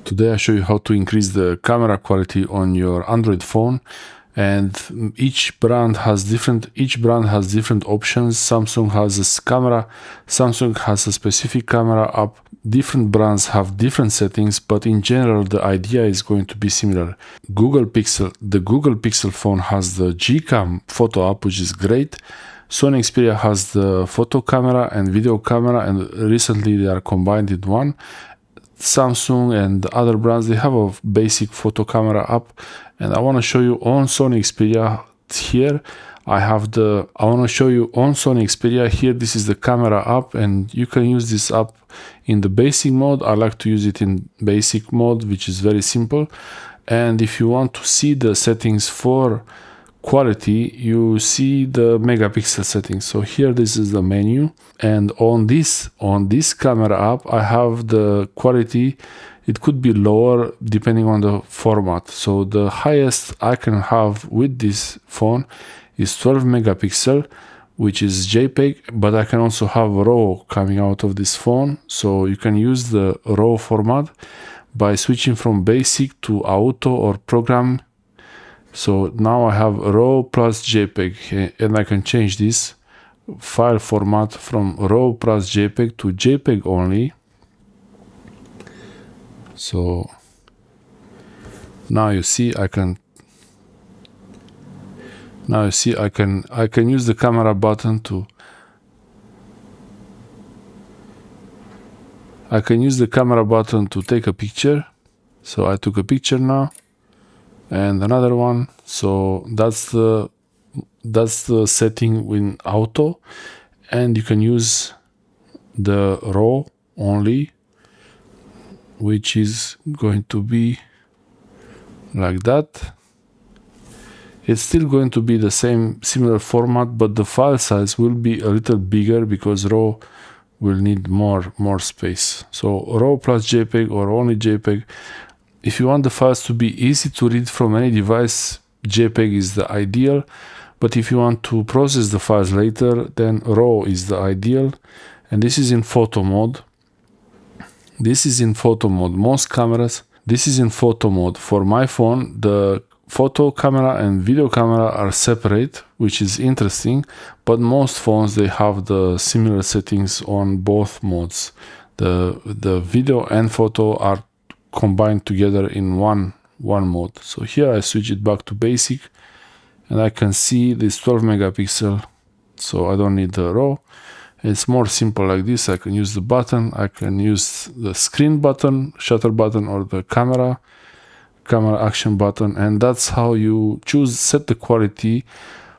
Today I show you how to increase the camera quality on your Android phone, and each brand has different options. Samsung has this camera, Samsung has a specific camera app. Different brands have different settings, but in general the idea is going to be similar. The Google Pixel phone has the Gcam photo app, which is great. Sony Xperia has the photo camera and video camera, and recently they are combined in one. Samsung and other brands, they have a basic photo camera app, and I want to show you on Sony Xperia here. I want to show you on Sony Xperia here. This is the camera app, and you can use this app in the basic mode. I like to use it in basic mode, which is very simple. And if you want to see the settings for quality, you see the megapixel settings. So here, this is the menu, and on this camera app, I have the quality. It could be lower depending on the format. So the highest I can have with this phone is 12 megapixel, which is JPEG, but I can also have RAW coming out of this phone. So you can use the RAW format by switching from basic to auto or program. So now I have RAW plus JPEG, and I can change this file format from RAW plus JPEG to JPEG only. So now you see I can use the camera button to take a picture. So I took a picture now, and another one. So that's the setting in auto, and you can use the RAW only, which is going to be like that. It's still going to be the similar format, but the file size will be a little bigger because RAW will need more space. So RAW plus JPEG or only JPEG. If you want the files to be easy to read from any device, JPEG is the ideal. But if you want to process the files later, then RAW is the ideal. And this is in photo mode. This is in photo mode. Most cameras, this is in photo mode. For my phone, the photo camera and video camera are separate, which is interesting, but most phones, they have the similar settings on both modes. The video and photo are combined together in one mode. So here I switch it back to basic, and I can see this 12 megapixel, so I don't need the RAW. It's more simple like this. I can use the button, I can use the screen button, shutter button, or the camera action button, and that's how you set the quality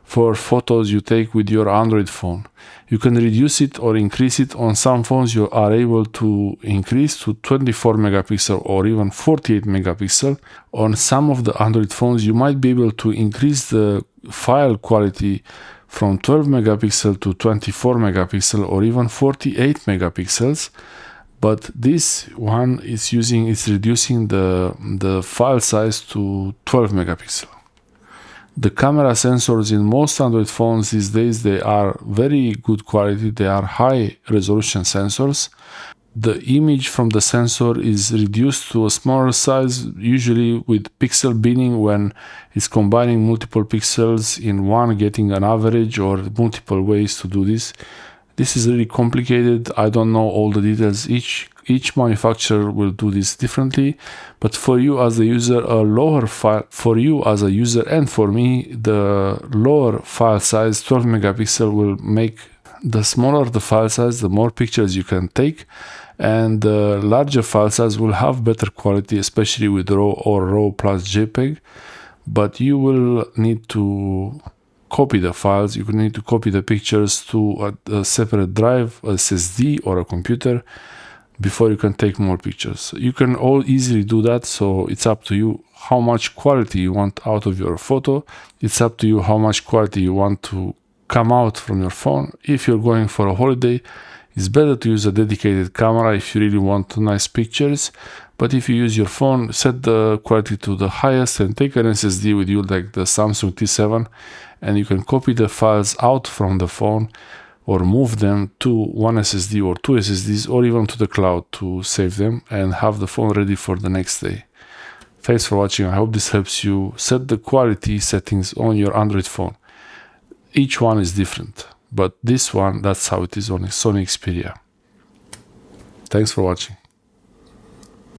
for photos you take with your Android phone. You can reduce it or increase it. On some phones you are able to increase to 24 megapixel or even 48 megapixel. On some of the Android phones you might be able to increase the file quality from 12 megapixel to 24 megapixel or even 48 megapixels. But this one is reducing the file size to 12 megapixel. The camera sensors in most Android phones these days, they are very good quality. They are high resolution sensors. The image from the sensor is reduced to a smaller size, usually with pixel binning, when it's combining multiple pixels in one, getting an average, or multiple ways to do this. This is really complicated. I don't know all the details. Each manufacturer will do this differently, but for you as a user, and for me, the lower file size, 12 megapixel, will make the smaller the file size, the more pictures you can take, and the larger file size will have better quality, especially with RAW or RAW plus JPEG. But you will need to copy the files, you need to copy the pictures to a separate drive, a SSD or a computer, before you can take more pictures. You can all easily do that, so it's up to you how much quality you want out of your photo. It's up to you how much quality you want to come out from your phone. If you're going for a holiday, it's better to use a dedicated camera if you really want nice pictures. But if you use your phone, set the quality to the highest and take an SSD with you, like the Samsung T7, and you can copy the files out from the phone or move them to one SSD or two SSDs or even to the cloud to save them and have the phone ready for the next day. Thanks for watching. I hope this helps you set the quality settings on your Android phone. Each one is different, but this one, that's how it is on a Sony Xperia. Thanks for watching.